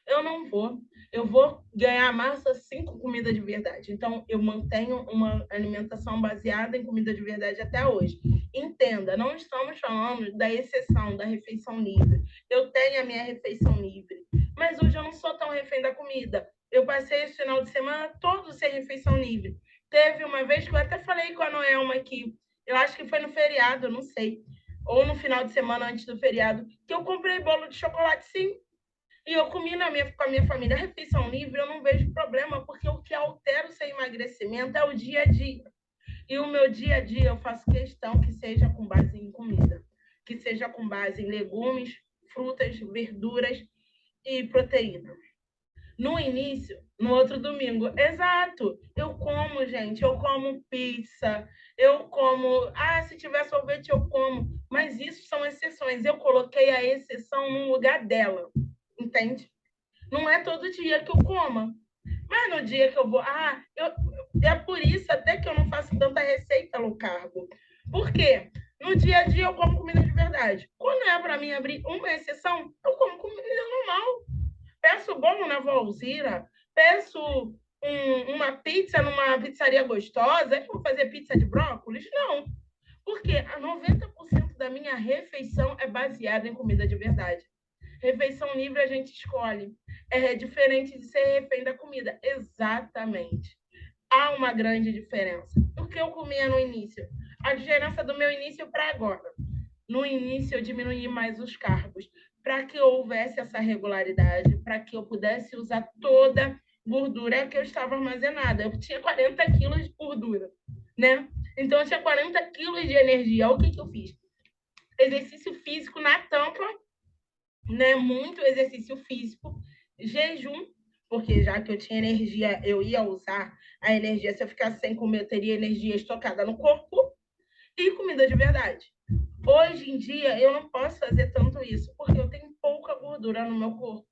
Eu não vou. Eu vou ganhar massa sim com comida de verdade. Então, eu mantenho uma alimentação baseada em comida de verdade até hoje. Entenda, não estamos falando da exceção, da refeição livre. Eu tenho a minha refeição livre. Mas hoje eu não sou tão refém da comida. Eu passei esse final de semana todo sem refeição livre. Teve uma vez que eu até falei com a Noelma aqui, eu acho que foi no feriado, não sei, ou no final de semana antes do feriado, que eu comprei bolo de chocolate sim. E eu comi com a minha família. A refeição livre eu não vejo problema, porque o que altera o seu emagrecimento é o dia a dia. E o meu dia a dia eu faço questão que seja com base em comida, que seja com base em legumes, frutas, verduras e proteína. No início, no outro domingo, exato, eu como, gente, eu como pizza, eu como, se tiver sorvete eu como, mas isso são exceções. Eu coloquei a exceção no lugar dela, entende? Não é todo dia que eu coma. Mas no dia que eu vou. É por isso até que eu não faço tanta receita low carb. Por quê? No dia a dia eu como comida de verdade. Quando é para mim abrir uma exceção, eu como comida normal. Peço bolo na Valzira, peço uma pizza numa pizzaria gostosa. Eu vou fazer pizza de brócolis? Não. Porque 90% da minha refeição é baseada em comida de verdade. Refeição livre a gente escolhe. É diferente de ser refém da comida. Exatamente. Há uma grande diferença. O que eu comia no início? A diferença do meu início para agora. No início, eu diminuí mais os carbos, para que houvesse essa regularidade, para que eu pudesse usar toda a gordura que eu estava armazenada. Eu tinha 40 quilos de gordura, né? Então, eu tinha 40 quilos de energia. O que eu fiz? Exercício físico na tampa, né? Muito exercício físico, jejum, porque já que eu tinha energia, eu ia usar a energia. Se eu ficasse sem comer, eu teria energia estocada no corpo, e comida de verdade. Hoje em dia, eu não posso fazer tanto isso, porque eu tenho pouca gordura no meu corpo.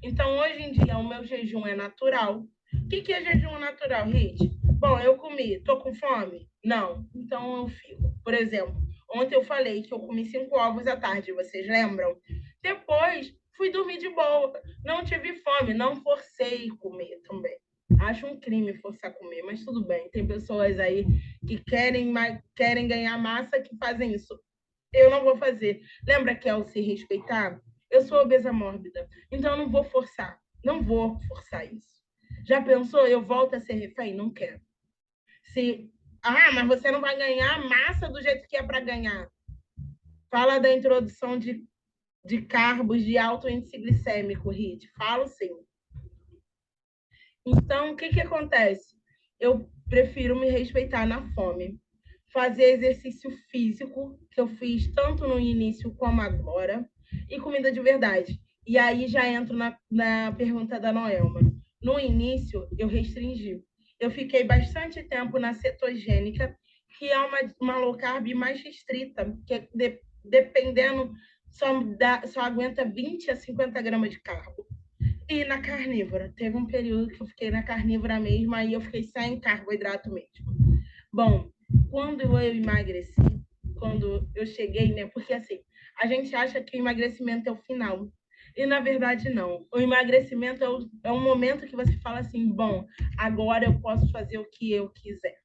Então, hoje em dia, o meu jejum é natural. O que é jejum natural, Rit? Bom, eu comi, tô com fome? Não. Então, eu fico. Por exemplo, ontem eu falei que eu comi 5 ovos à tarde, vocês lembram? Depois, fui dormir de boa. Não tive fome, não forcei comer também. Acho um crime forçar comer, mas tudo bem. Tem pessoas aí que querem ganhar massa que fazem isso. Eu não vou fazer. Lembra que é o se respeitar? Eu sou obesa mórbida, então eu não vou forçar. Não vou forçar isso. Já pensou? Eu volto a ser refém? Não quero. Mas você não vai ganhar massa do jeito que é para ganhar. Fala da introdução de carbos de alto índice glicêmico, Rit. Falo sim. Então, o que acontece? eu prefiro me respeitar na fome. Fazer exercício físico, que eu fiz tanto no início como agora, e comida de verdade. E aí já entro na pergunta da Noelma. No início, eu restringi. Eu fiquei bastante tempo na cetogênica, que é uma low carb mais restrita, que dependendo, só aguenta 20 a 50 gramas de carbo. E na carnívora. Teve um período que eu fiquei na carnívora mesmo, aí eu fiquei sem carboidrato mesmo. Bom, quando eu emagreci, quando eu cheguei, né? Porque assim, a gente acha que o emagrecimento é o final. E na verdade, não. O emagrecimento é um momento que você fala assim: bom, agora eu posso fazer o que eu quiser.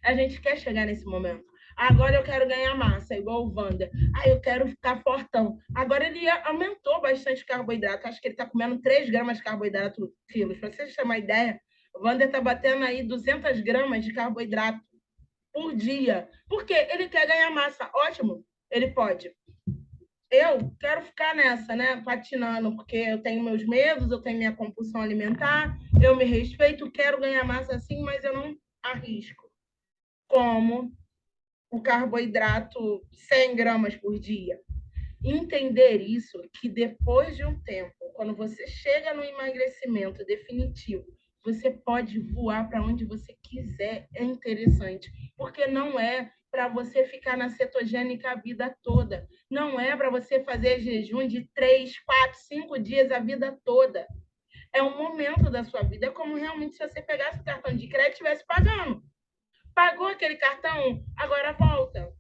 A gente quer chegar nesse momento. Agora eu quero ganhar massa, igual o Wander. Eu quero ficar fortão. Agora ele aumentou bastante carboidrato. Acho que ele está comendo 3 gramas de carboidrato quilos. Para vocês terem uma ideia, o Wander está batendo aí 200 gramas de carboidrato por dia. Por quê? Ele quer ganhar massa. Ótimo, ele pode. Eu quero ficar nessa, né? Patinando, porque eu tenho meus medos, eu tenho minha compulsão alimentar, eu me respeito, quero ganhar massa assim, mas eu não arrisco. Como o carboidrato 100 gramas por dia. Entender isso, que depois de um tempo, quando você chega no emagrecimento definitivo, você pode voar para onde você quiser, é interessante, porque não é para você ficar na cetogênica a vida toda, não é para você fazer jejum de 3, 4, 5 dias a vida toda. É um momento da sua vida, é como realmente se você pegasse o cartão de crédito e estivesse pagando. Pagou aquele cartão, agora volta.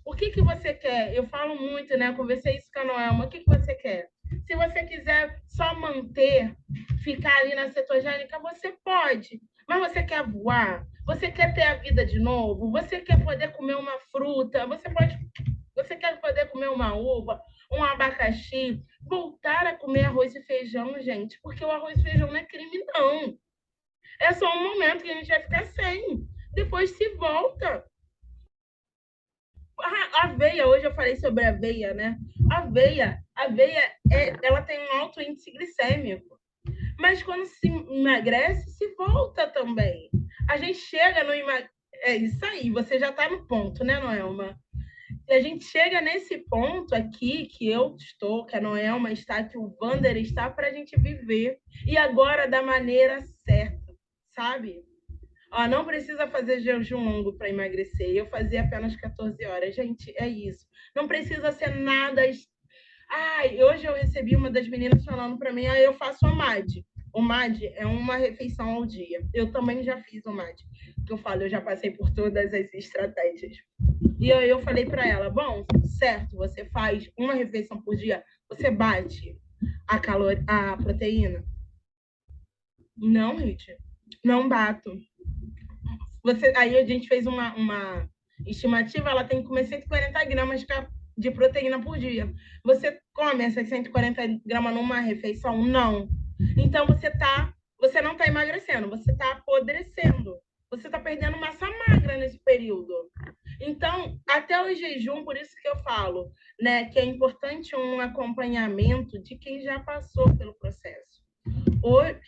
O que você quer? Eu falo muito, né? Conversei isso com a Noelma. O que você quer? Se você quiser só manter, ficar ali na cetogênica, você pode. Mas você quer voar? Você quer ter a vida de novo? Você quer poder comer uma fruta? Você quer poder comer uma uva, um abacaxi? Voltar a comer arroz e feijão, gente, porque o arroz e feijão não é crime, não. É só um momento que a gente vai ficar sem. Depois se volta. A aveia, hoje eu falei sobre a aveia, né? A aveia ela tem um alto índice glicêmico. Mas quando se emagrece, se volta também. A gente chega no É isso aí, você já está no ponto, né, Noelma? E a gente chega nesse ponto aqui que eu estou, que a Noelma está, que o Wander está, para a gente viver. E agora da maneira certa, sabe? Não precisa fazer jejum longo para emagrecer. Eu fazia apenas 14 horas. Gente, é isso. Não precisa ser nada. Hoje eu recebi uma das meninas falando para mim: eu faço o MAD. O MAD é uma refeição ao dia. Eu também já fiz o MAD. Que eu falo, eu já passei por todas as estratégias. E aí eu falei para ela: bom, certo, você faz uma refeição por dia, você bate a proteína? Não, Rit, não bato. Aí a gente fez uma estimativa, ela tem que comer 140 gramas de proteína por dia. Você come essas 140 gramas numa refeição? Não. Então você não está emagrecendo, você está apodrecendo. Você está perdendo massa magra nesse período. Então, até o jejum, por isso que eu falo, né, que é importante um acompanhamento de quem já passou pelo processo. Hoje,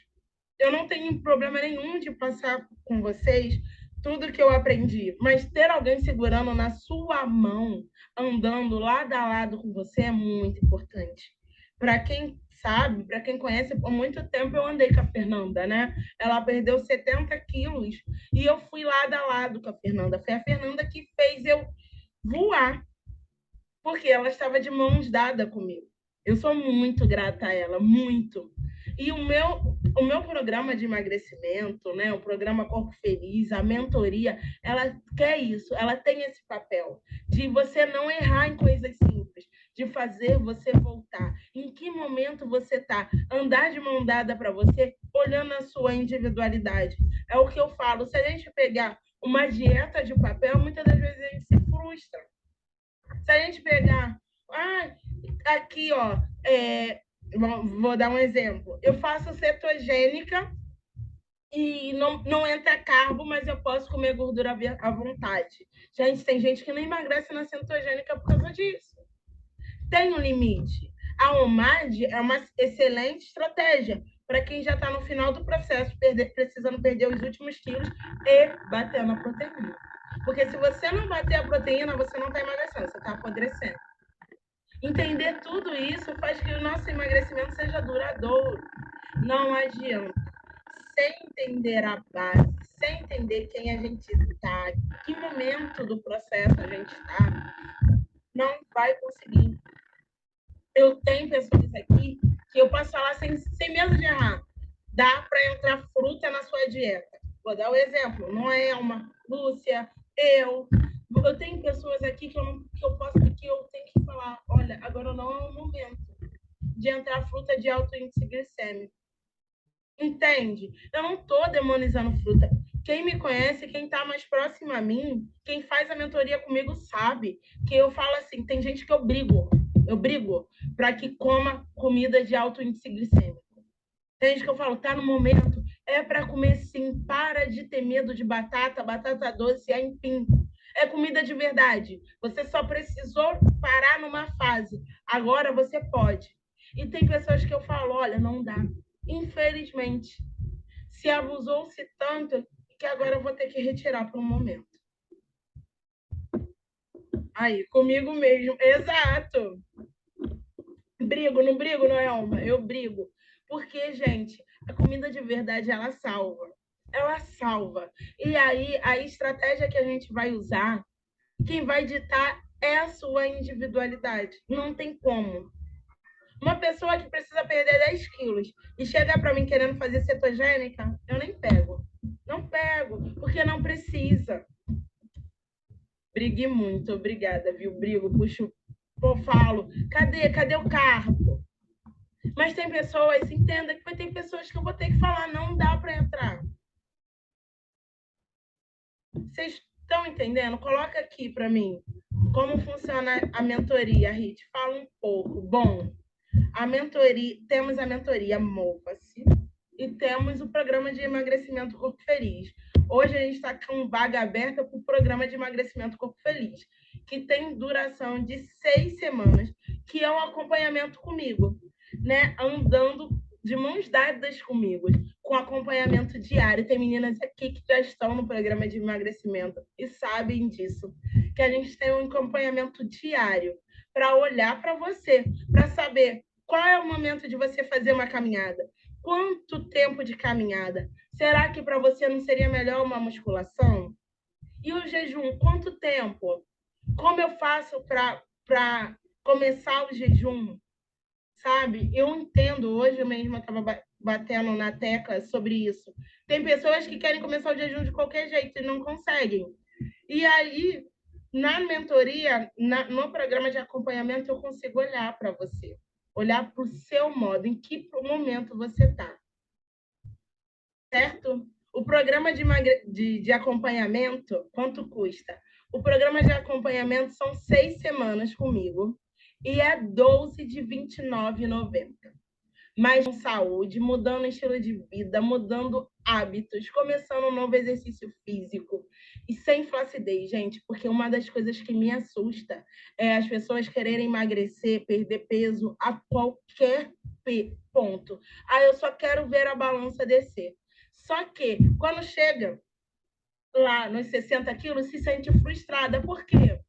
eu não tenho problema nenhum de passar com vocês tudo que eu aprendi, mas ter alguém segurando na sua mão, andando lado a lado com você é muito importante. Para quem sabe, para quem conhece, por muito tempo eu andei com a Fernanda, né? Ela perdeu 70 quilos e eu fui lado a lado com a Fernanda. Foi a Fernanda que fez eu voar, porque ela estava de mãos dadas comigo. Eu sou muito grata a ela, muito. E o meu programa de emagrecimento, né, o programa Corpo Feliz, a mentoria, ela quer isso, ela tem esse papel de você não errar em coisas simples, de fazer você voltar. Em que momento você está? Andar de mão dada para você, olhando a sua individualidade. É o que eu falo, se a gente pegar uma dieta de papel, muitas das vezes a gente se frustra. Se a gente pegar, aqui, ó, vou dar um exemplo. Eu faço cetogênica e não entra carbo, mas eu posso comer gordura à vontade. Gente, tem gente que não emagrece na cetogênica por causa disso. Tem um limite. A OMAD é uma excelente estratégia, para quem já está no final do processo, precisando perder os últimos quilos e batendo a proteína. Porque se você não bater a proteína, você não está emagrecendo, você está apodrecendo. Entender tudo isso faz que o nosso emagrecimento seja duradouro. Não adianta. Sem entender a base, sem entender quem a gente está, que momento do processo a gente está, não vai conseguir. Eu tenho pessoas aqui que eu posso falar sem medo de errar. Dá para entrar fruta na sua dieta. Vou dar o exemplo. Noelma, Lúcia, eu. Eu tenho pessoas aqui que eu tenho que falar, olha, agora não é o momento de entrar fruta de alto índice glicêmico. Entende? Eu não estou demonizando fruta. Quem me conhece, quem está mais próximo a mim, quem faz a mentoria comigo sabe que eu falo assim, tem gente que eu brigo para que coma comida de alto índice glicêmico. Tem gente que eu falo, tá no momento, é para comer sim, para de ter medo de batata doce, enfim. É comida de verdade. Você só precisou parar numa fase. Agora você pode. E tem pessoas que eu falo, olha, não dá. Infelizmente, se abusou-se tanto que agora eu vou ter que retirar por um momento. Aí, comigo mesmo. Exato. Brigo, não brigo, Noelma? Eu brigo. Porque, gente, a comida de verdade, ela salva. Ela salva. E aí, a estratégia que a gente vai usar, quem vai ditar é a sua individualidade. Não tem como. Uma pessoa que precisa perder 10 quilos e chega para mim querendo fazer cetogênica, eu nem pego. Não pego, porque não precisa. Briguei muito, obrigada, viu? Brigo, puxo, falo, cadê o carbo? Mas tem pessoas, entenda que tem pessoas que eu vou ter que falar, não dá para entrar. Vocês estão entendendo? Coloca aqui para mim como funciona a mentoria, Rit. Fala um pouco. Bom, temos a mentoria Mova-se e temos o programa de emagrecimento Corpo Feliz. Hoje a gente está com vaga aberta para o programa de emagrecimento Corpo Feliz, que tem duração de 6 semanas, que é um acompanhamento comigo, né? Andando de mãos dadas comigo, com acompanhamento diário. Tem meninas aqui que já estão no programa de emagrecimento e sabem disso, que a gente tem um acompanhamento diário para olhar para você, para saber qual é o momento de você fazer uma caminhada, quanto tempo de caminhada. Será que para você não seria melhor uma musculação? E o jejum, quanto tempo? Como eu faço para começar o jejum? Sabe? Eu entendo, hoje mesmo eu estava batendo na tecla sobre isso. Tem pessoas que querem começar o jejum de qualquer jeito e não conseguem. E aí, na mentoria, no programa de acompanhamento, eu consigo olhar para você, olhar para o seu modo, em que momento você está. Certo? O programa de acompanhamento, quanto custa? O programa de acompanhamento são 6 semanas comigo e é 12 de R$ 29,90. Mas com saúde, mudando estilo de vida, mudando hábitos, começando um novo exercício físico e sem flacidez, gente, porque uma das coisas que me assusta é as pessoas quererem emagrecer, perder peso a qualquer ponto. Ah, eu só quero ver a balança descer. Só que, quando chega lá nos 60 quilos, se sente frustrada. Por quê?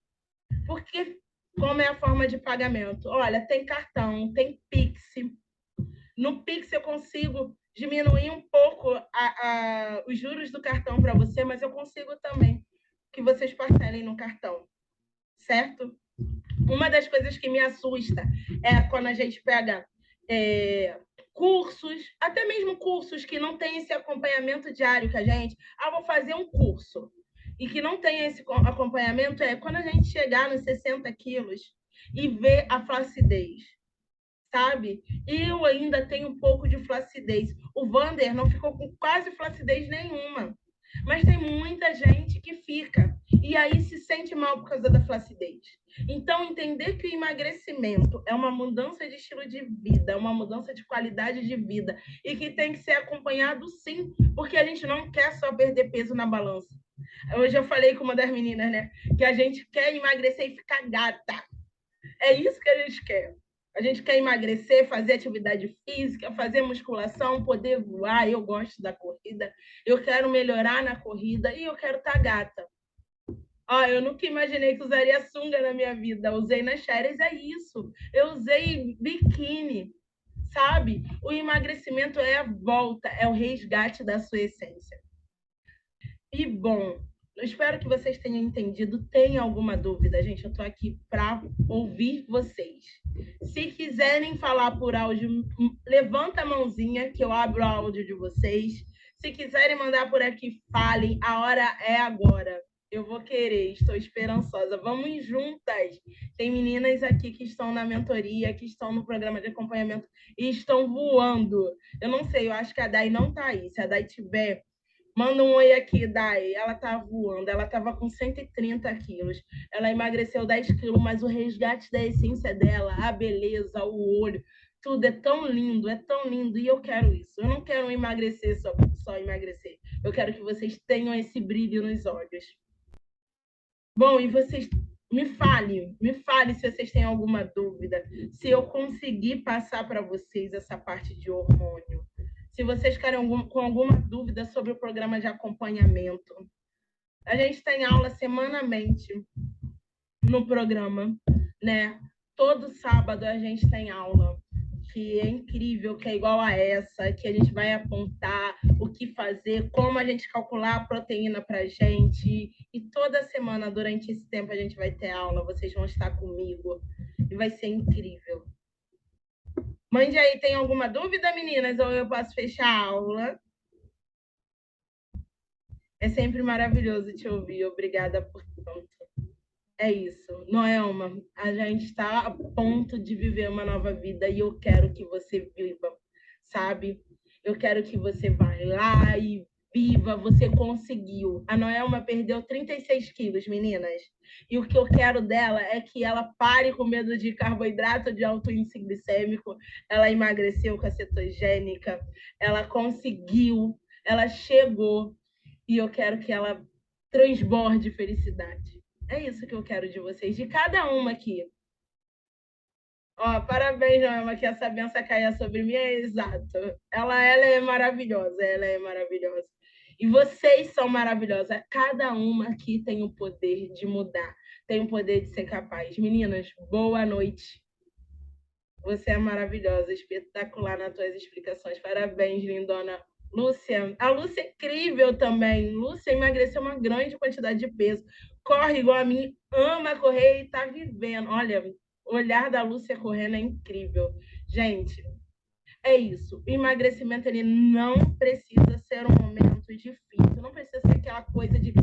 Porque, como é a forma de pagamento? Olha, tem cartão, tem Pix. No Pix eu consigo diminuir um pouco os juros do cartão para você, mas eu consigo também que vocês parcelem no cartão, certo? Uma das coisas que me assusta é quando a gente pega cursos, até mesmo cursos que não tem esse acompanhamento diário que a gente... vou fazer um curso. E que não tem esse acompanhamento é quando a gente chegar nos 60 quilos e ver a flacidez, sabe? Eu ainda tenho um pouco de flacidez. O Vander não ficou com quase flacidez nenhuma. Mas tem muita gente que fica. E aí se sente mal por causa da flacidez. Então, entender que o emagrecimento é uma mudança de estilo de vida, uma mudança de qualidade de vida, e que tem que ser acompanhado sim, porque a gente não quer só perder peso na balança. Hoje eu falei com uma das meninas, né? Que a gente quer emagrecer e ficar gata. É isso que a gente quer. A gente quer emagrecer, fazer atividade física, fazer musculação, poder voar. Eu gosto da corrida, eu quero melhorar na corrida e eu quero estar gata. Eu nunca imaginei que usaria sunga na minha vida. Usei nas férias, é isso. Eu usei biquíni, sabe? O emagrecimento é a volta, é o resgate da sua essência. E, bom, eu espero que vocês tenham entendido. Tem alguma dúvida, gente? Eu estou aqui para ouvir vocês. Se quiserem falar por áudio, levanta a mãozinha que eu abro o áudio de vocês. Se quiserem mandar por aqui, falem. A hora é agora. Eu vou querer, estou esperançosa. Vamos juntas. Tem meninas aqui que estão na mentoria, que estão no programa de acompanhamento e estão voando. Eu não sei, eu acho que a Dai não está aí. Se a Dai tiver, manda um oi aqui, Dai. Ela tá voando, ela tava com 130 quilos. Ela emagreceu 10 quilos, mas o resgate da essência dela, a beleza, o olho, tudo é tão lindo, é tão lindo. E eu quero isso. Eu não quero emagrecer só emagrecer. Eu quero que vocês tenham esse brilho nos olhos. Bom, e vocês me fale se vocês têm alguma dúvida, se eu conseguir passar para vocês essa parte de hormônio. Se vocês querem com alguma dúvida sobre o programa de acompanhamento. A gente tem aula semanalmente no programa, né? Todo sábado a gente tem aula, que é incrível, que é igual a essa, que a gente vai apontar o que fazer, como a gente calcular a proteína para a gente. E toda semana, durante esse tempo, a gente vai ter aula, vocês vão estar comigo. E vai ser incrível. Mande aí, tem alguma dúvida, meninas? Ou eu posso fechar a aula? É sempre maravilhoso te ouvir. Obrigada por tanto. É isso. Noelma, a gente está a ponto de viver uma nova vida e eu quero que você viva, sabe? Eu quero que você vá lá e viva. Você conseguiu. A Noelma perdeu 36 quilos, meninas. E o que eu quero dela é que ela pare com medo de carboidrato, de alto índice glicêmico. Ela emagreceu com a cetogênica. Ela conseguiu. Ela chegou. E eu quero que ela transborde felicidade. É isso que eu quero de vocês, de cada uma aqui. Parabéns, Noema, que essa benção caia sobre mim, é exato. Ela é maravilhosa, ela é maravilhosa. E vocês são maravilhosas. Cada uma aqui tem o poder de mudar, tem o poder de ser capaz. Meninas, boa noite. Você é maravilhosa, espetacular nas tuas explicações. Parabéns, lindona. Lúcia, a Lúcia é incrível também. Lúcia emagreceu uma grande quantidade de peso. Corre igual a mim, ama correr e está vivendo. Olha, o olhar da Lúcia correndo é incrível. Gente, é isso. O emagrecimento ele não precisa ser um momento difícil. Não precisa ser aquela coisa de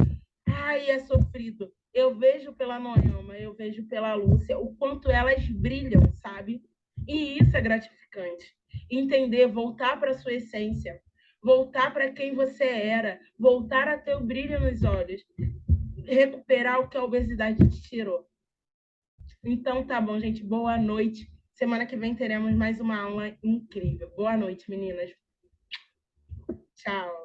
ai, é sofrido. Eu vejo pela Noema, eu vejo pela Lúcia o quanto elas brilham, sabe? E isso é gratificante. Entender, voltar para a sua essência, voltar para quem você era, voltar a ter o brilho nos olhos, recuperar o que a obesidade te tirou. Então, tá bom, gente. Boa noite. Semana que vem teremos mais uma aula incrível. Boa noite, meninas. Tchau.